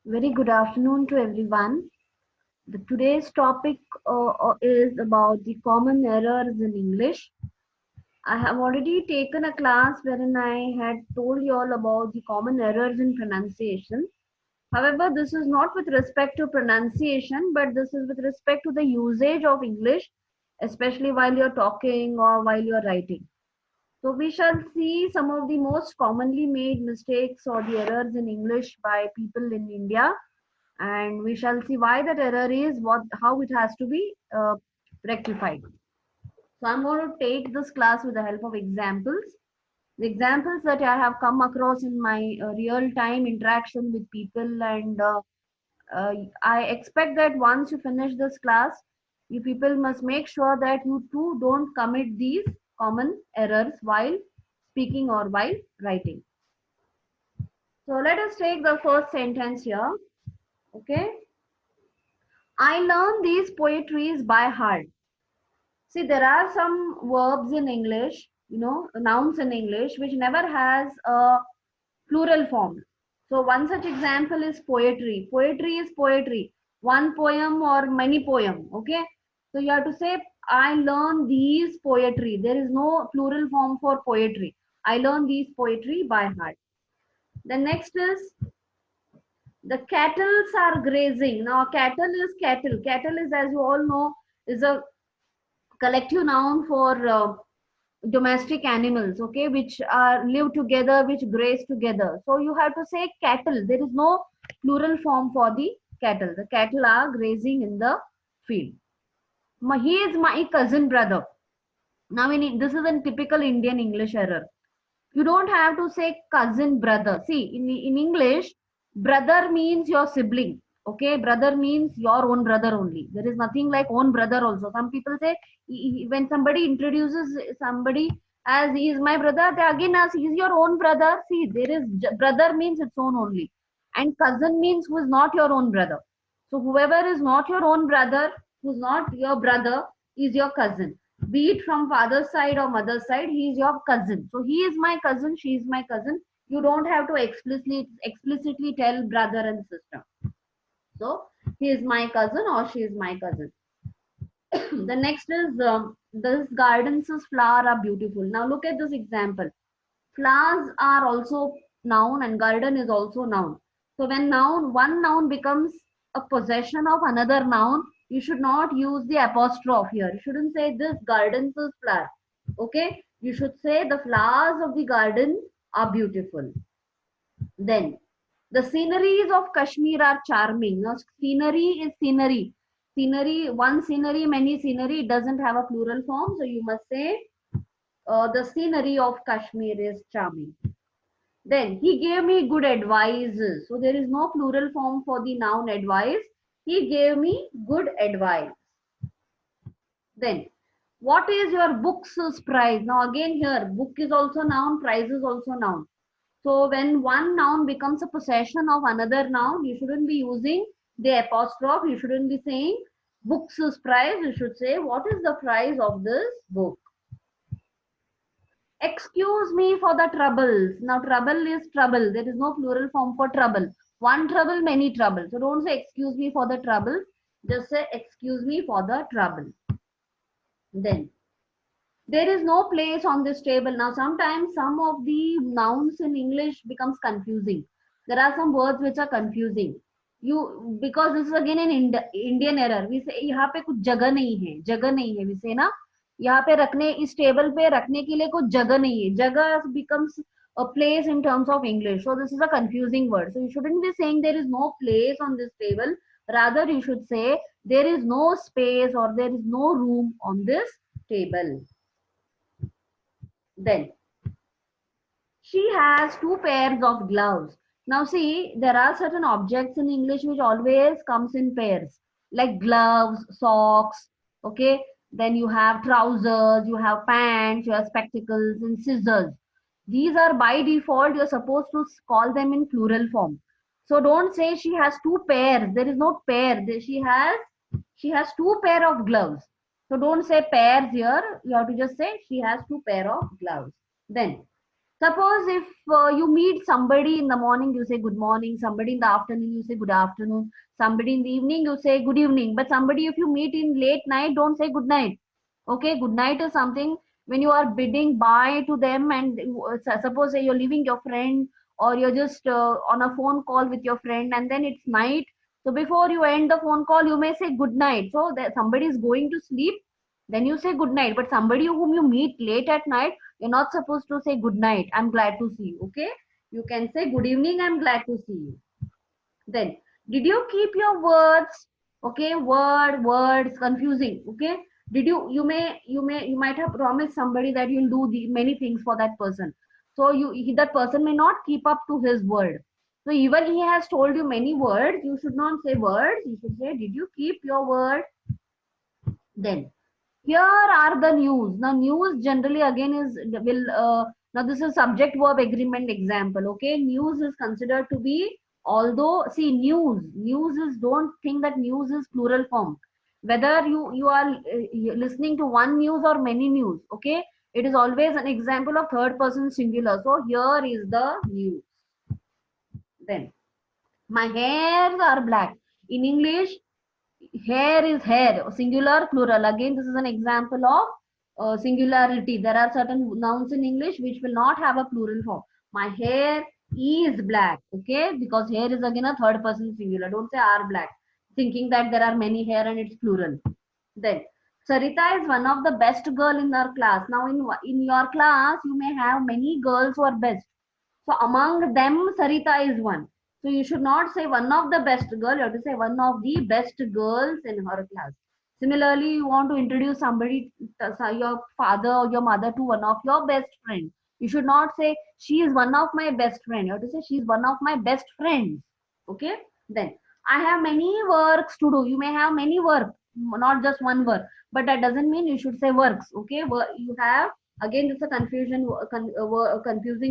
Very good afternoon to everyone. Today's topic is about the common errors in English. I have already taken a class wherein I had told you all about the common errors in pronunciation. However, this is not with respect to pronunciation, but this is with respect to the usage of English, especially while you're talking or while you're writing. So we shall see some of the most commonly made mistakes or the errors in English by people in India, and we shall see why that error is, what how it has to be rectified. So I'm going to take this class with the help of examples. The examples that I have come across in my real time interaction with people, and uh, I expect that once you finish this class, you people must make sure that you too don't commit these common errors while speaking or while writing. So let us take the first sentence here. Okay, I learned these poetries by heart. See, there are some verbs in English, nouns in English, which never has a plural form. So one such example is poetry. Poetry is poetry, one poem or many poem. Okay. So you have to say, I learn these poetry. There is no plural form for poetry. I learn these poetry by heart. The next is the cattle are grazing. Now, cattle is cattle. Cattle is, as you all know, is a collective noun for domestic animals, okay, which are live together, which graze together. So you have to say cattle. There is no plural form for the cattle. The cattle are grazing in the field. He is my cousin brother. Now, this is a typical Indian English error. You don't have to say cousin brother. See, in English, brother means your sibling. Okay, brother means your own brother only. There is nothing like own brother also. Some people say, when somebody introduces somebody as he is my brother, they again ask, he is your own brother. See, there is brother means its own only, and cousin means who is not your own brother. So whoever is not your own brother, who's not your brother, is your cousin, be it from father's side or mother's side. He is your cousin. So he is my cousin, she is my cousin. You don't have to explicitly tell brother and sister. So he is my cousin or she is my cousin. The next is this gardens flower are beautiful. Now look at this example. Flowers are also noun and garden is also noun. So when one noun becomes a possession of another noun, you should not use the apostrophe here. You shouldn't say this garden's flower. Okay, you should say the flowers of the garden are beautiful. Then the sceneries of Kashmir are charming. Now scenery is scenery. Scenery, one scenery, many scenery, it doesn't have a plural form. So you must say the scenery of Kashmir is charming. Then he gave me good advice. So there is no plural form for the noun advice. He gave me good advice. Then what is your book's price? Now again here book is also noun, price is also noun. So when one noun becomes a possession of another noun, you shouldn't be using the apostrophe. You shouldn't be saying book's price. You should say what is the price of this book. Excuse me for the troubles. Now, trouble is trouble. There is no plural form for trouble. One trouble, many trouble. So don't say excuse me for the trouble. Just say excuse me for the trouble. Then there is no place on this table. Now, sometimes some of the nouns in English becomes confusing. There are some words which are confusing. You because this is again an Indian error. We say यहाँ पे कुछ जगह नहीं है, जगह नहीं है. We say ना यहाँ पे रखने इस टेबल पे रखने के लिए कुछ जगह नहीं है. जगह becomes a place in terms of English. So this is a confusing word. So you shouldn't be saying there is no place on this table. Rather, you should say there is no space or there is no room on this table. Then she has two pairs of gloves. Now see, there are certain objects in English which always comes in pairs, like gloves, socks, okay? Then you have trousers, you have pants, you have spectacles and scissors. These are by default, you're supposed to call them in plural form. So don't say she has two pairs. There is no pair. She has two pair of gloves. So don't say pairs here. You have to just say she has two pair of gloves. Then Suppose if you meet somebody in the morning, you say good morning. Somebody in the afternoon, you say good afternoon. Somebody in the evening, you say good evening. But somebody, if you meet in late night, don't say good night. Okay, good night is something when you are bidding bye to them, and suppose you're leaving your friend, or you're just on a phone call with your friend, and then it's night. So before you end the phone call, you may say good night. So that somebody is going to sleep, then you say good night. But somebody whom you meet late at night, you're not supposed to say good night. I'm glad to see you. Okay, you can say good evening. I'm glad to see you. Then, did you keep your words? Okay, words, confusing. Okay, did you might have promised somebody that you'll do the many things for that person. So that person may not keep up to his word. So even he has told you many words, you should not say words. You should say, did you keep your word? Then here are the news. Now news generally again is will now this is subject verb agreement example. Okay, news is considered to be, although see news is, don't think that news is plural form. Whether you are listening to one news or many news. Okay, it is always an example of third person singular. So here is the news. Then my hairs are black. In English, hair is hair, singular, plural. Again, this is an example of singularity. There are certain nouns in English which will not have a plural form. My hair is black, okay? Because hair is again a third person singular. Don't say are black, thinking that there are many hair and it's plural. Then, Sarita is one of the best girl in our class. Now, in your class, you may have many girls who are best. So among them, Sarita is one. So you should not say one of the best girl, you have to say one of the best girls in her class. Similarly, you want to introduce somebody, your father or your mother, to one of your best friends. You should not say she is one of my best friend. You have to say she is one of my best friends. Okay. Then I have many works to do. You may have many work, not just one work, but that doesn't mean you should say works. Okay. You have, again, it's a confusing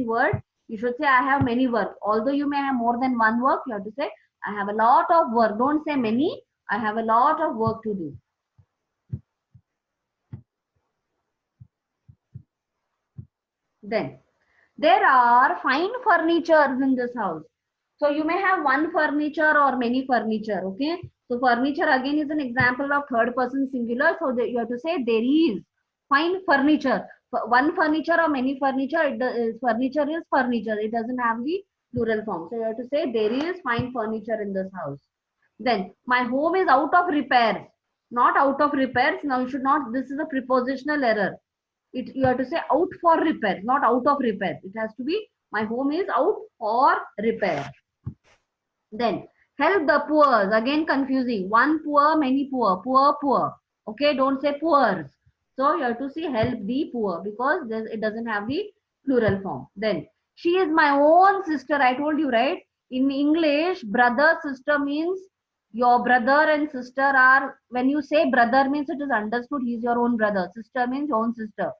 word. You should say I have many work. Although you may have more than one work, you have to say I have a lot of work. Don't say many. I have a lot of work to do. Then there are fine furnitures in this house. So you may have one furniture or many furniture. Okay. So furniture again is an example of third person singular. So you have to say there is fine furniture. One furniture or many furniture. Furniture is furniture. It doesn't have the plural form. So you have to say there is fine furniture in this house. Then my home is out of repairs. Not out of repairs. Now you should not. This is a prepositional error. You have to say out for repair, not out of repair. It has to be my home is out for repair. Then help the poor. Again confusing. One poor, many poor. Poor. Okay, don't say poor. So you have to see help the poor because it doesn't have the plural form. Then she is my own sister. I told you, right? In English, brother, sister means your brother and sister are, when you say brother means it is understood he is your own brother. Sister means your own sister.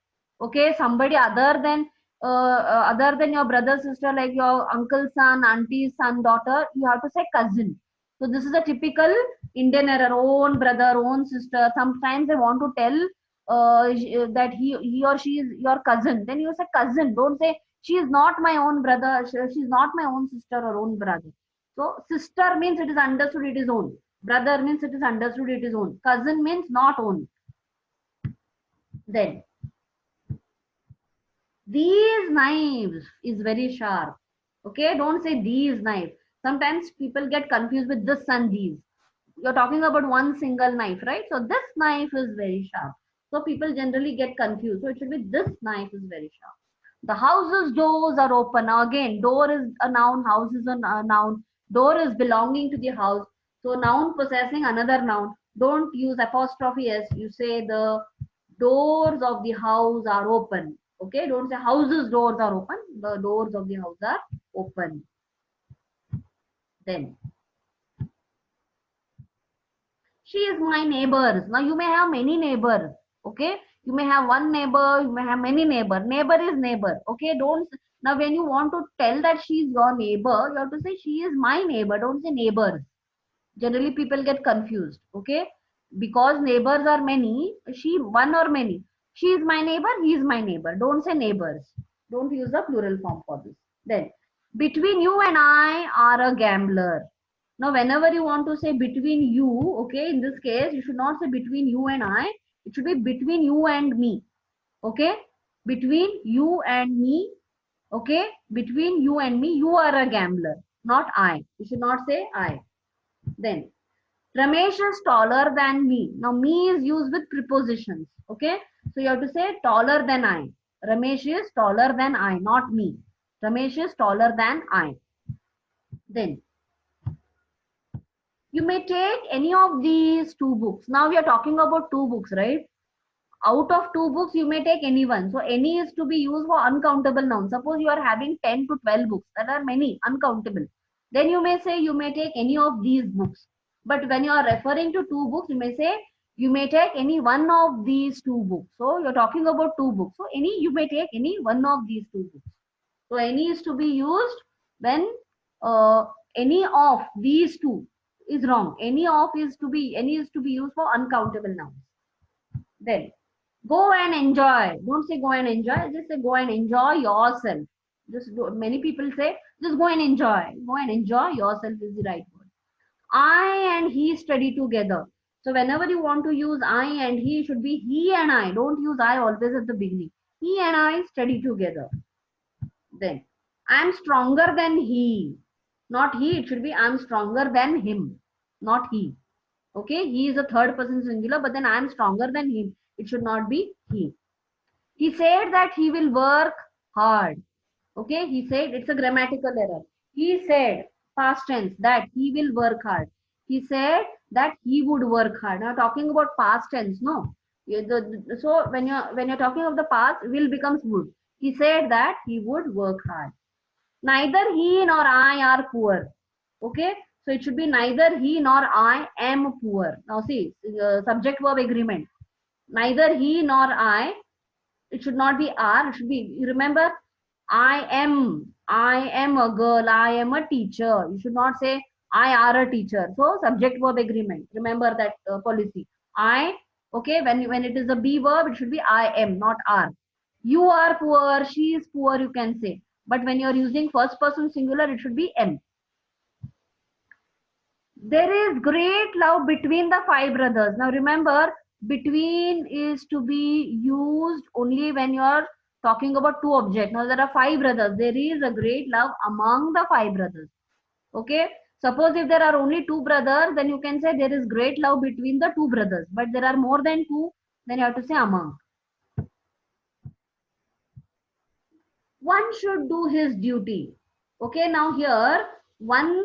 Okay, somebody other than your brother, sister, like your uncle's son, auntie's son, daughter, you have to say cousin. So this is a typical Indian error. Own brother, own sister. Sometimes they want to tell that he or she is your cousin. Then you say cousin. Don't say she is not my own brother. She is not my own sister or own brother. So sister means it is understood it is own. Brother means it is understood it is own. Cousin means not own. Then these knives is very sharp. Okay, don't say these knives. Sometimes people get confused with this and these. You're talking about one single knife, right? So this knife is very sharp. So people generally get confused. So it should be this knife is very sharp. The house's doors are open. Now again, door is a noun, house is a noun. Door is belonging to the house. So noun possessing another noun. Don't use apostrophe s. You say the doors of the house are open. Okay, don't say houses doors are open. The doors of the house are open. Then she is my neighbors. Now you may have many neighbors. Okay, you may have one neighbor, you may have many neighbor. Neighbor is neighbor. Okay, don't, now when you want to tell that she is your neighbor, you have to say she is my neighbor. Don't say neighbors. Generally people get confused. Okay, because neighbors are many, she one or many. She is my neighbor, he is my neighbor. Don't say neighbors. Don't use the plural form for this. Then, between you and I are a gambler. Now, whenever you want to say between you, okay, in this case, you should not say between you and I. It should be between you and me. Okay, between you and me. Okay, between you and me, you are a gambler, not I. You should not say I. Then, Ramesh is taller than me. Now, me is used with prepositions. Okay, so you have to say taller than I. Ramesh is taller than I, not me. Ramesh is taller than I. Then, you may take any of these two books. Now, we are talking about two books, right? Out of two books, you may take any one. So, any is to be used for uncountable nouns. Suppose you are having 10 to 12 books. That are many, uncountable. Then you may say you may take any of these books. But when you are referring to two books, you may say you may take any one of these two books. So, you're talking about two books. So, you may take any one of these two books. So, any is to be used when uh, any of these two is wrong. Any is to be used for uncountable nouns. Then go and enjoy. Don't say go and enjoy. Just say go and enjoy yourself. Many people say just go and enjoy. Go and enjoy yourself is the right word. I and he study together. So whenever you want to use I and he, should be he and I. Don't use I always at the beginning. He and I study together. Then I am stronger than he. Not he. It should be I am stronger than him. Not he. Okay, he is a third person singular, but then I am stronger than him. It should not be he. He said that he will work hard. Okay, he said it's a grammatical error. He said, past tense, that he will work hard. He said that he would work hard. Now talking about past tense, no. So when you're talking of the past, will becomes would. He said that he would work hard. Neither he nor I are poor. Okay, so it should be neither he nor I am poor. Now see, subject verb agreement. Neither he nor I. It should not be are. It should be. You remember, I am. I am a girl. I am a teacher. You should not say I are a teacher. So subject verb agreement. Remember that policy. I. Okay, when it is a be verb, it should be I am, not are. You are poor. She is poor. You can say. But when you are using first person singular, it should be am. There is great love between the five brothers. Now remember, between is to be used only when you are talking about two objects. Now there are five brothers. There is a great love among the five brothers. Okay. Suppose if there are only two brothers, then you can say there is great love between the two brothers. But there are more than two, then you have to say among. One should do his duty. Okay. Now here, one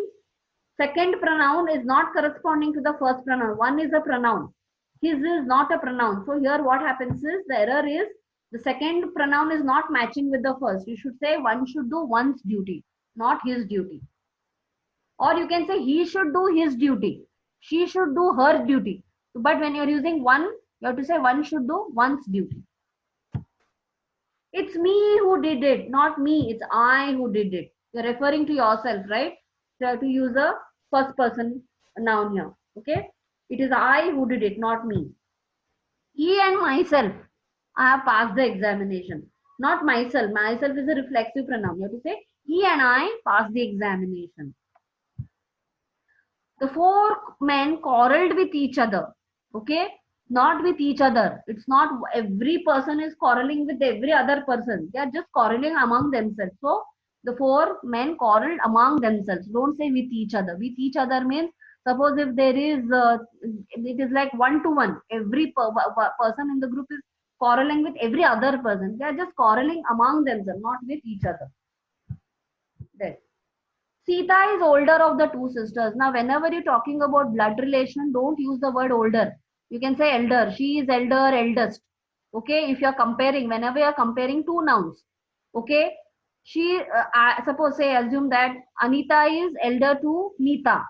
second pronoun is not corresponding to the first pronoun. One is a pronoun. His is not a pronoun. So here what happens is the error is the second pronoun is not matching with the first. You should say one should do one's duty, not his duty. Or you can say he should do his duty. She should do her duty. But when you're using one, you have to say one should do one's duty. It's me who did it, not me. It's I who did it. You're referring to yourself, right? So you have to use a first person noun here. Okay? It is I who did it, not me. He and myself, I have passed the examination. Not myself. Myself is a reflexive pronoun. You have to say he and I passed the examination. The four men quarreled with each other. Okay? Not with each other. It's not every person is quarreling with every other person. They are just quarreling among themselves. So the four men quarreled among themselves. Don't say with each other. With each other means suppose if there is it is like one to one. Every person in the group is quarreling with every other person. They are just quarreling among themselves, not with each other. There. Sita is older of the two sisters. Now, whenever you're talking about blood relation, don't use the word older. You can say elder. She is elder, eldest. Okay, if you're comparing, whenever you're comparing two nouns, okay, suppose say assume that Anita is elder to Nita.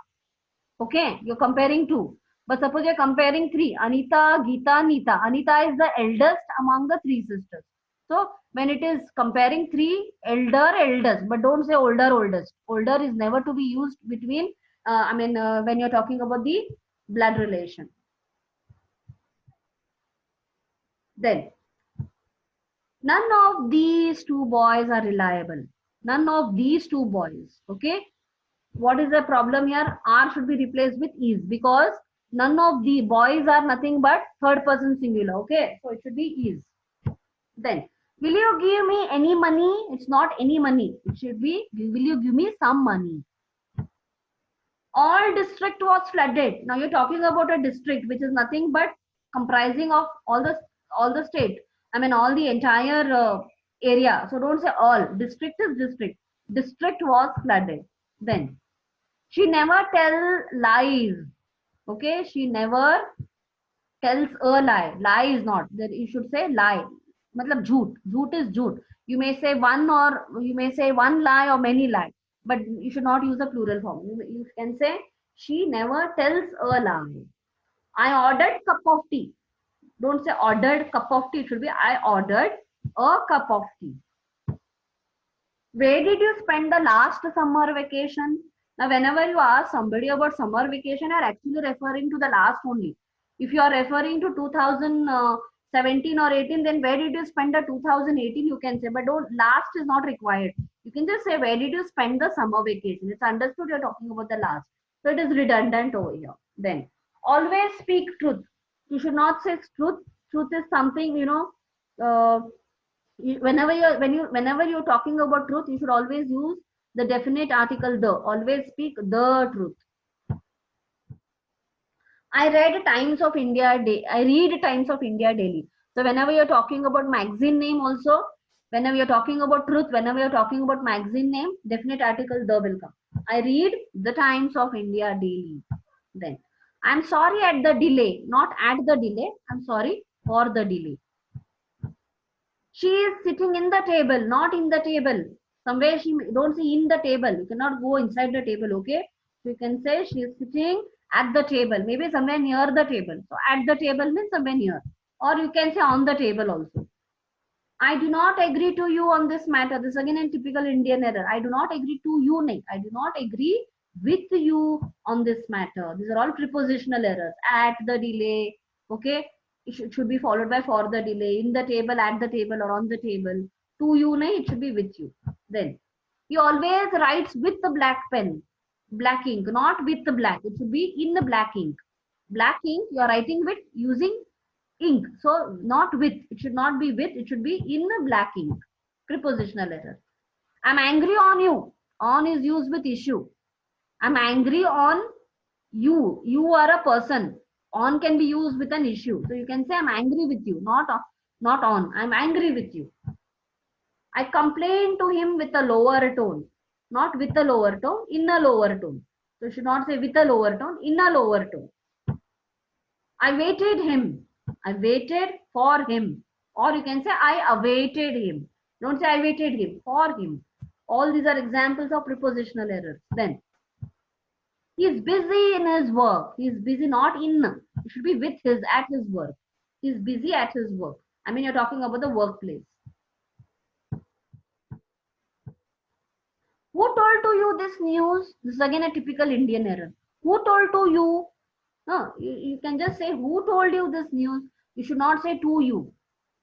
Okay, you're comparing two. But suppose you're comparing three, Anita, Geeta, Nita. Anita is the eldest among the three sisters. So when it is comparing three, elder, eldest, but don't say older, oldest. Older is never to be used between, when you're talking about the blood relation. Then, None of these two boys are reliable. None of these two boys. Okay. What is the problem here? R should be replaced with is, because none of the boys are nothing but third person singular. Okay. So it should be is. Then, will you give me any money? It's not any money. It should be, will you give me some money? All district was flooded. Now you're talking about a district which is nothing but comprising of all the state. I mean all the entire area. So don't say all. District is district. District was flooded. Then she never tell lies. Okay, she never tells a lie. Lie is not. You should say lie. Matlab jhoot. Jhoot is jhoot. You may say one, or you may say one lie or many lie, but you should not use the plural form. You can say she never tells a lie. I ordered cup of tea. Don't say ordered cup of tea. It should be I ordered a cup of tea. Where did you spend the last summer vacation? Now, whenever you ask somebody about summer vacation, you are actually referring to the last only. If you are referring to 2017 or 18, then where did you spend the 2018? You can say, but don't, last is not required. You can just say, where did you spend the summer vacation? It's understood you're talking about the last. So it is redundant over here. Then, always speak truth. You should not say truth. Truth is something, whenever you're talking about truth, you should always use the definite article the. Always speak the truth. I read Times of India daily. So whenever you're talking about magazine name also, whenever you're talking about truth, whenever you're talking about magazine name, definite article the will come. I read the Times of India daily. Then, I'm sorry at the delay. Not at the delay, I'm sorry for the delay. She is sitting in the table, not in the table. Somewhere she, don't say in the table. You cannot go inside the table, okay? So you can say she is sitting at the table, maybe somewhere near the table. So at the table means somewhere near. Or you can say on the table also. I do not agree to you on this matter. This is again a typical Indian error. I do not agree to you. I do not agree with you on this matter. These are all prepositional errors. At the delay, okay? It should be followed by for the delay. In the table, at the table, or on the table. To you, it should be with you. Then, he always writes with the black pen, black ink, not with the black. It should be in the black ink. Black ink, you are writing with using ink. So not with, it should not be with, it should be in the black ink. Prepositional error. I'm angry on you. On is used with issue. I'm angry on you. You are a person. On can be used with an issue. So you can say I'm angry with you, not on. I'm angry with you. I complained to him with a lower tone. Not with a lower tone, in a lower tone. So you should not say with a lower tone, in a lower tone. I waited him. I waited for him. Or you can say I awaited him. Don't say I waited him, for him. All these are examples of prepositional errors. Then, he is busy in his work. He is busy not in. It should be with his, at his work. He is busy at his work. I mean, you're talking about the workplace. Who told to you this news? This is again a typical Indian error. Who told to you? No, you can just say who told you this news. You should not say to you.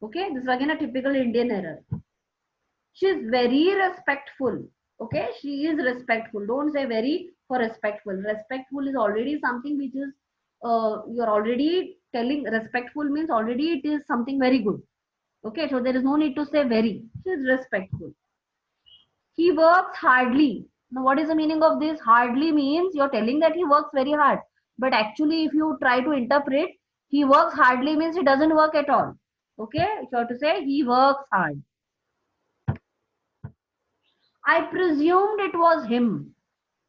Okay, this is again a typical Indian error. She is very respectful. Okay, she is respectful. Don't say very for respectful. Respectful is already something which is, you're already telling. Respectful means already it is something very good. Okay, so there is no need to say very. She is respectful. He works hardly. Now, what is the meaning of this? Hardly means you're telling that he works very hard. But actually, if you try to interpret, he works hardly means he doesn't work at all. Okay, so you have to say he works hard. I presumed it was him.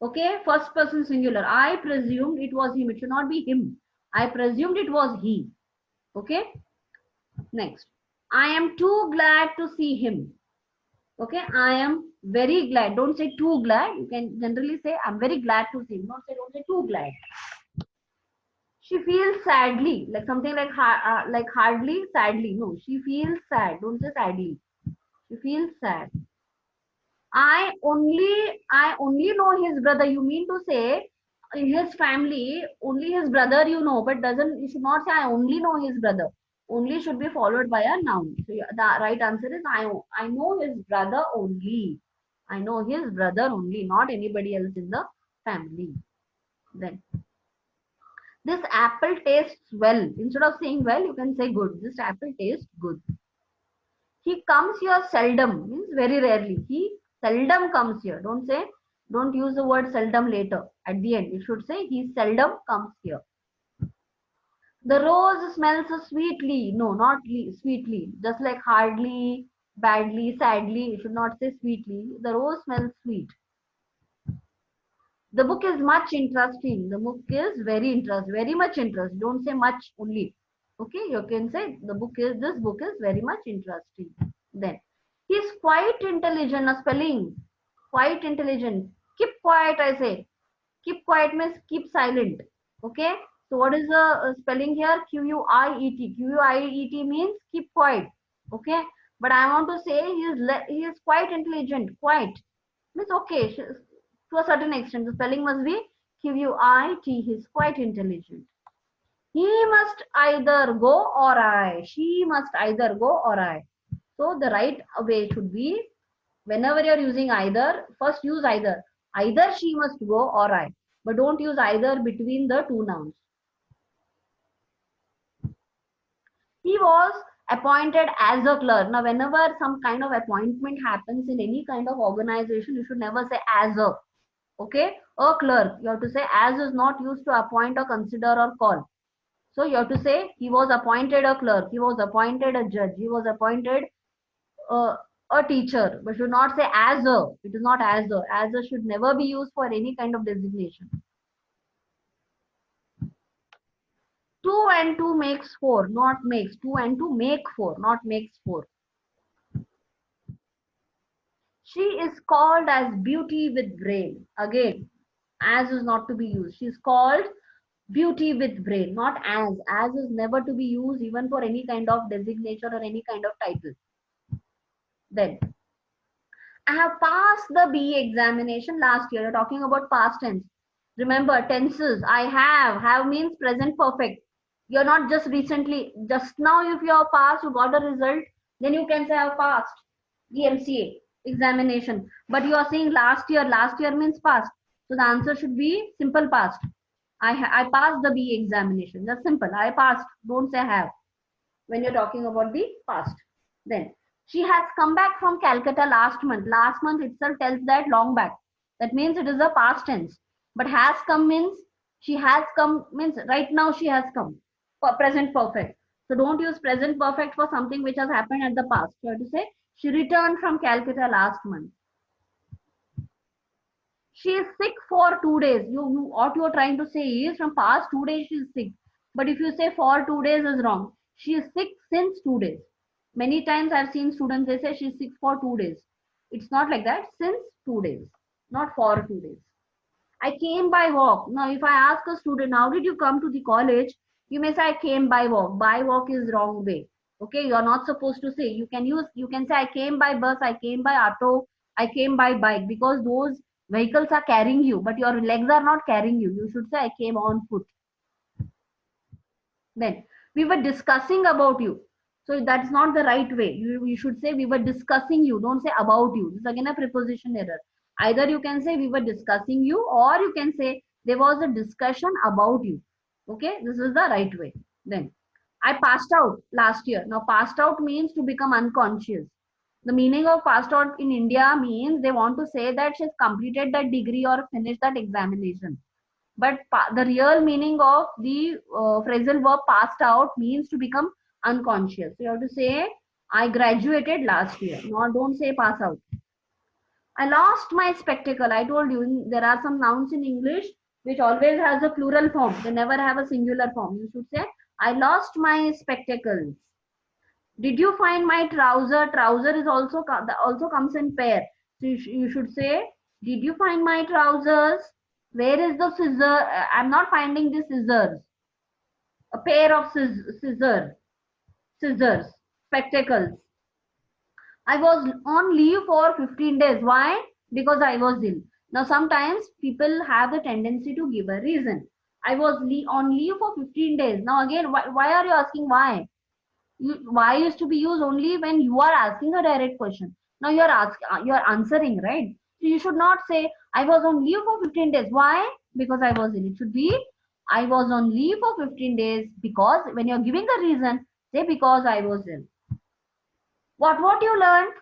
Okay, first person singular. I presumed it was him. It should not be him. I presumed it was he. Okay, next. I am too glad to see him. Okay, I am very glad. Don't say too glad. You can generally say I'm very glad to see him. Don't say too glad. She feels sadly, like something like hardly, sadly. No, she feels sad. Don't say sadly. She feels sad. I only know his brother. You mean to say his family, only his brother you know, but doesn't, you should not say I only know his brother. Only should be followed by a noun. So the right answer is I know his brother only. I know his brother only, not anybody else in the family. Then this apple tastes well. Instead of saying well, you can say good. This apple tastes good. He comes here seldom, means very rarely. He seldom comes here. Don't use the word seldom later. At the end, you should say he seldom comes here. The rose smells sweetly. No, not sweetly. Just like hardly, badly, sadly. You should not say sweetly. The rose smells sweet. The book is much interesting. The book is very interesting, very much interesting. Don't say much only. Okay, you can say this book is very much interesting. Then he's quite intelligent. A spelling, quite intelligent. Keep quiet, I say. Keep quiet means keep silent. Okay. So what is the spelling here? Quiet. Quiet means keep quiet. Okay. But I want to say he is quite intelligent. Quite means okay. To a certain extent, the spelling must be quit. He is quite intelligent. He must either go or I. She must either go or I. So the right way should be whenever you're using either, first use either. Either she must go or I. But don't use either between the two nouns. He was appointed as a clerk. Now, whenever some kind of appointment happens in any kind of organization, you should never say as a. Okay? A clerk. You have to say as is not used to appoint or consider or call. So you have to say he was appointed a clerk, he was appointed a judge, he was appointed uh, a teacher, but should not say as a. It is not as a. As a should never be used for any kind of designation. 2 and 2 makes 4, not makes. 2 and 2 make 4, not makes 4. She is called as beauty with brain. Again, as is not to be used. She is called beauty with brain, not as. As is never to be used even for any kind of designation or any kind of title. Then I have passed the BE examination last year. You're talking about past tense. Remember tenses. I have. Have means present perfect. You're not just recently. Just now, if you have passed, you got a result, then you can say I have passed the MCA examination. But you are saying last year. Last year means past. So the answer should be simple past. I passed the BE examination. That's simple. I passed. Don't say have when you're talking about the past. Then she has come back from Calcutta last month. Last month itself tells that long back. That means it is a past tense. But has come means she has come means right now she has come. Present perfect. So don't use present perfect for something which has happened at the past. You have to say she returned from Calcutta last month. She is sick for 2 days. What you are trying to say is from past 2 days she is sick. But if you say for 2 days is wrong. She is sick since 2 days. Many times I've seen students they say she's sick for 2 days. It's not like that. Since 2 days, not for 2 days. I came by walk. Now, if I ask a student, how did you come to the college? You may say I came by walk. By walk is wrong way. Okay, you are not supposed to say. You can say I came by bus, I came by auto, I came by bike because those vehicles are carrying you, but your legs are not carrying you. You should say I came on foot. Then we were discussing about you. So that's not the right way. You should say we were discussing you. Don't say about you. This is again a preposition error. Either you can say we were discussing you or you can say there was a discussion about you. Okay, this is the right way. Then I passed out last year. Now passed out means to become unconscious. The meaning of passed out in India means they want to say that she's completed that degree or finished that examination. But the real meaning of the phrasal verb passed out means to become unconscious. So you have to say, I graduated last year. No, don't say pass out. I lost my spectacle. I told you there are some nouns in English which always has a plural form. They never have a singular form. You should say, I lost my spectacles. Did you find my trouser? Trouser is also comes in pair. So you should say, did you find my trousers? Where is the scissor? I'm not finding the scissors. A pair of scissors, spectacles. I was on leave for 15 days. Why? Because I was ill. Now sometimes people have the tendency to give a reason. I was on leave for 15 days. Now again, why are you asking why? Why used to be used only when you are asking a direct question. Now you are answering, right? So you should not say I was on leave for 15 days. Why? Because I was ill. It should be I was on leave for 15 days because when you're giving a reason, say because I was ill. What you learned?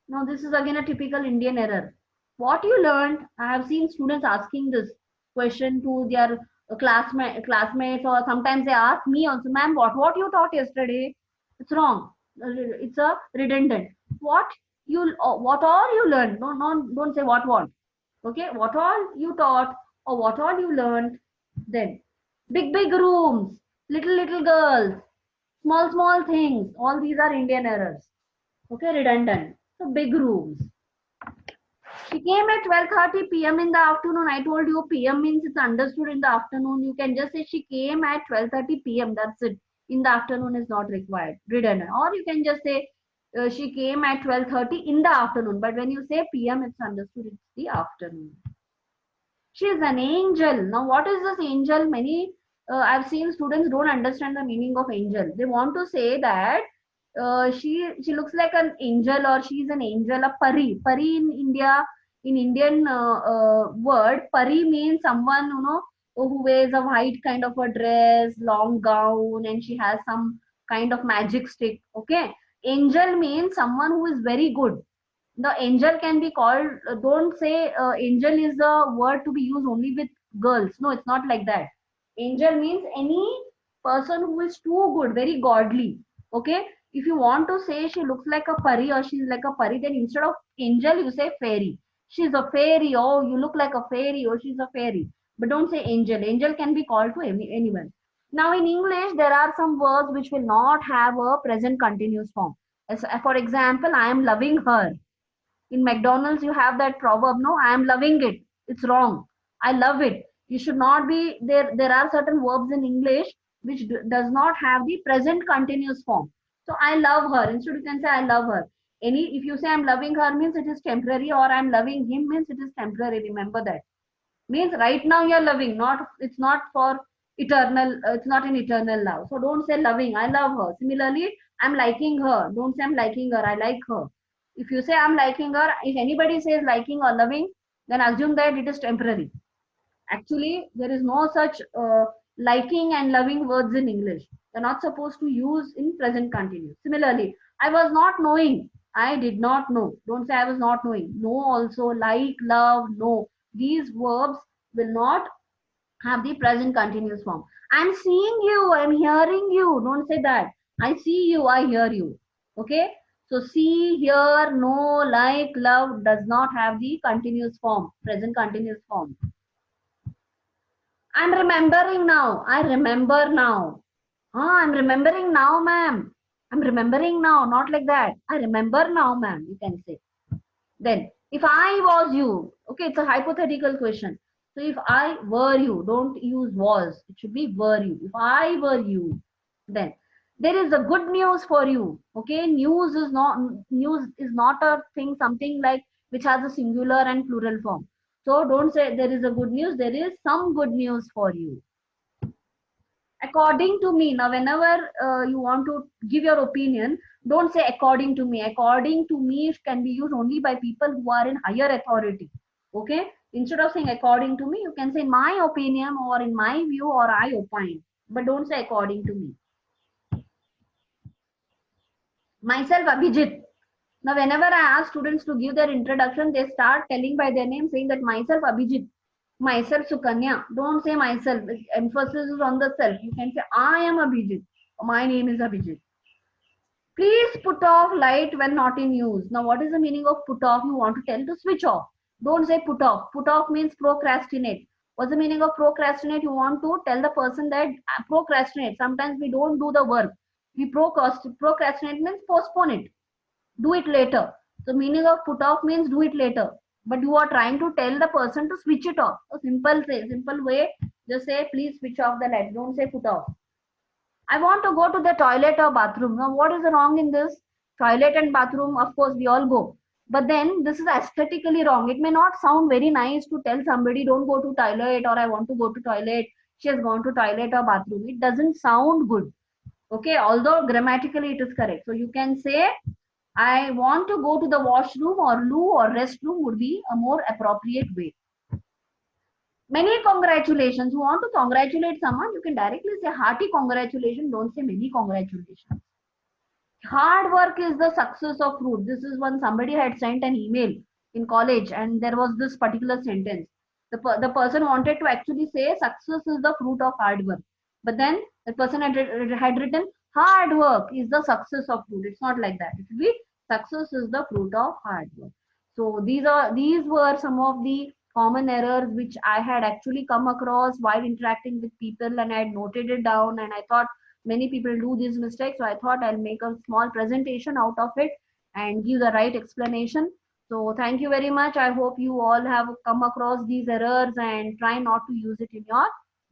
Now this is again a typical Indian error. What you learned? I have seen students asking this question to their classmates, or sometimes they ask me also, ma'am, what you taught yesterday? It's wrong. It's a redundant. What what all you learned? No, don't say what. Okay, what all you taught or what all you learned? Then big rooms, little girls, small things. All these are Indian errors. Okay, redundant. So big rooms. She came at 12:30 p.m. in the afternoon. I told you p.m. means it's understood in the afternoon. You can just say she came at 12:30 p.m. That's it. In the afternoon is not required. Redundant. Or you can just say she came at 12:30 in the afternoon. But when you say p.m., it's understood it's the afternoon. She is an angel. Now, what is this angel? Many I've seen students don't understand the meaning of angel. They want to say that she looks like an angel or she's an angel, a pari. Pari in India, in Indian word, pari means someone who wears a white kind of a dress, long gown, and she has some kind of magic stick. Okay, angel means someone who is very good. The angel can be called, don't say angel is a word to be used only with girls. No, it's not like that. Angel means any person who is too good, very godly. Okay, if you want to say she looks like a pari or she's like a pari, then instead of angel you say fairy. She's a fairy. Oh, you look like a fairy. Oh, she's a fairy. But don't say angel. Angel can be called to anyone. Now in English there are some words which will not have a present continuous form. As, for example, I am loving her. In McDonald's, you have that proverb, no, I am loving it. It's wrong. I love it. You should not be there. There are certain verbs in English which does not have the present continuous form. So I love her. Instead, you can say I love her. If you say I'm loving her means it is temporary, or I'm loving him means it is temporary. Remember that. Means right now you're loving, not it's not for eternal. It's not an eternal love. So don't say loving. I love her. Similarly, I'm liking her. Don't say I'm liking her. I like her. If you say I'm liking her, if anybody says liking or loving, then assume that it is temporary. Actually, there is no such liking and loving words in English. You're not supposed to use in present continuous. Similarly, I was not knowing. I did not know. Don't say I was not knowing. No also, like, love, no. These verbs will not have the present continuous form. I'm seeing you, I'm hearing you. Don't say that. I see you, I hear you. Okay? So see, hear, know, like, love does not have the continuous form, present continuous form. I'm remembering now. I remember now. Ah, I'm remembering now, ma'am. I'm remembering now. Not like that. I remember now, ma'am. You can say. Then, if I was you, okay, it's a hypothetical question. So, if I were you, don't use was. It should be were you. If I were you, then there is a good news for you. Okay, news is not a thing, something like which has a singular and plural form. So, don't say there is a good news. There is some good news for you. According to me, now whenever you want to give your opinion, don't say according to me. According to me can be used only by people who are in higher authority. Okay, instead of saying according to me, you can say in my opinion or in my view or I opine, but don't say according to me. Myself, Abhijit. Now whenever I ask students to give their introduction, they start telling by their name, saying that myself, Abhijit. Myself, Sukanya. Don't say myself. Emphasis is on the self. You can say I am Abhijit. My name is Abhijit. Please put off light when not in use. Now, what is the meaning of put off? You want to tell to switch off. Don't say put off. Put off means procrastinate. What's the meaning of procrastinate? You want to tell the person that procrastinate. Sometimes we don't do the work. We procrastinate means postpone it. Do it later. So, meaning of put off means do it later. But you are trying to tell the person to switch it off. A simple way. Just say please switch off the light. Don't say put off. I want to go to the toilet or bathroom. Now, what is wrong in this? Toilet and bathroom, of course, we all go. But then this is aesthetically wrong. It may not sound very nice to tell somebody, don't go to toilet or I want to go to toilet. She has gone to toilet or bathroom. It doesn't sound good. Okay, although grammatically it is correct. So you can say, I want to go to the washroom, or loo or restroom would be a more appropriate way. Many congratulations. You want to congratulate someone, you can directly say hearty congratulations. Don't say many congratulations. Hard work is the success of fruit. This is when somebody had sent an email in college and there was this particular sentence. The person wanted to actually say success is the fruit of hard work. But then the person had written hard work is the success of fruit. It's not like that. It should be success is the fruit of hard work. So these were some of the common errors which I had actually come across while interacting with people, and I had noted it down, and I thought many people do these mistakes, so I thought I'll make a small presentation out of it and give the right explanation. So thank you very much. I hope you all have come across these errors and try not to use it in your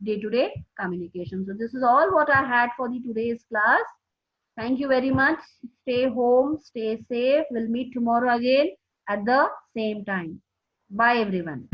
day-to-day communication. So this is all what I had for the today's class. Thank you very much. Stay home, stay safe. We'll meet tomorrow again at the same time. Bye everyone.